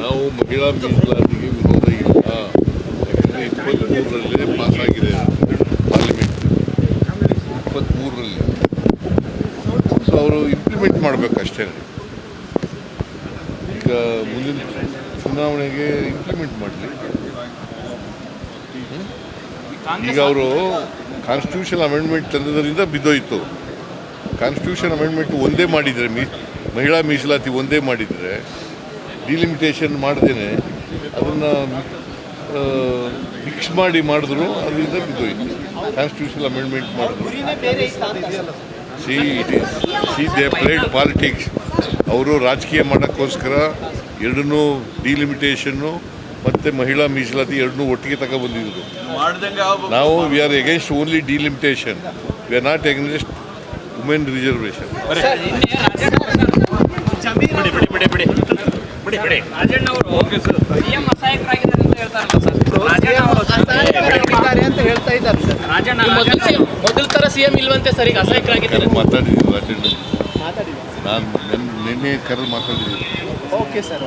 ನಾವು ಮಹಿಳಾ ಮೀಸಲಾತಿಗೆ ವಿರೋಧ ಇಲ್ಲ. ಯಾಕಂದರೆ 23ರಲ್ಲೇ ಪಾಸಾಗಿದೆ ಪಾರ್ಲಿಮೆಂಟ್, 23ರಲ್ಲಿ. ಸೊ ಅವರು ಇಂಪ್ಲಿಮೆಂಟ್ ಮಾಡಬೇಕಷ್ಟೇ. ಈಗ ಮುಂದಿನ ಚುನಾವಣೆಗೆ ಇಂಪ್ಲಿಮೆಂಟ್ ಮಾಡಲಿ. ಈಗ ಅವರು ಕಾನ್ಸ್ಟಿಟ್ಯೂಷನ್ ಅಮೆಂಡ್ಮೆಂಟ್ ತಂದದ್ರಿಂದ ಬಿದ್ದೋಯ್ತು. ಕಾನ್ಸ್ಟಿಟ್ಯೂಷನ್ ಅಮೆಂಡ್ಮೆಂಟ್ ಒಂದೇ ಮಾಡಿದರೆ, ಮಹಿಳಾ ಮೀಸಲಾತಿ ಒಂದೇ ಮಾಡಿದರೆ, ಡಿಲಿಮಿಟೇಷನ್ ಮಾಡ್ದೇನೆ ಅದನ್ನು ಮಿಕ್ಸ್ ಮಾಡಿದ್ರು, ಅದರಿಂದ ಬಿದ್ದೋಯ್ತು. ಕಾನ್ಸ್ಟಿಟ್ಯೂಷನ್ ಅಮೆಂಡ್ಮೆಂಟ್ ಮಾಡಿದ್ರು. C they played politics. ಅವರು ರಾಜಕೀಯ ಮಾಡೋಕ್ಕೋಸ್ಕರ ಎರಡನ್ನೂ ಡಿಲಿಮಿಟೇಷನ್ನು ಮತ್ತು ಮಹಿಳಾ ಮೀಸಲಾತಿ ಎರಡನ್ನೂ ಒಟ್ಟಿಗೆ ತಗೊಬಂದಿದ್ರು. ನಾವು we are against only delimitation, we are not against women reservation. Rajanna ಅವರು ಸಿಎಂ ಅಸಹಾಯಕರಾಗಿದ್ದಾರೆ ಅಂತ ಹೇಳ್ತಾ ಇದ್ದಾರೆ ಸರ್. ರಾಜಣ್ಣ ಮೊದಲ ತರ ಸಿಎಂ ಇಲ್ವಂತೆ ಸರ್, ಈಗ ಅಸಹಾಯಕರಾಗಿದ್ದಾರೆ. ಮಾತಾಡಿದ್ದೀನಿ ರಾಜಣ್ಣ, ನಾನು ನಿನ್ನೆ ಕರೆದು ಮಾತಾಡಿದ್ದೀನಿ. Okay sir.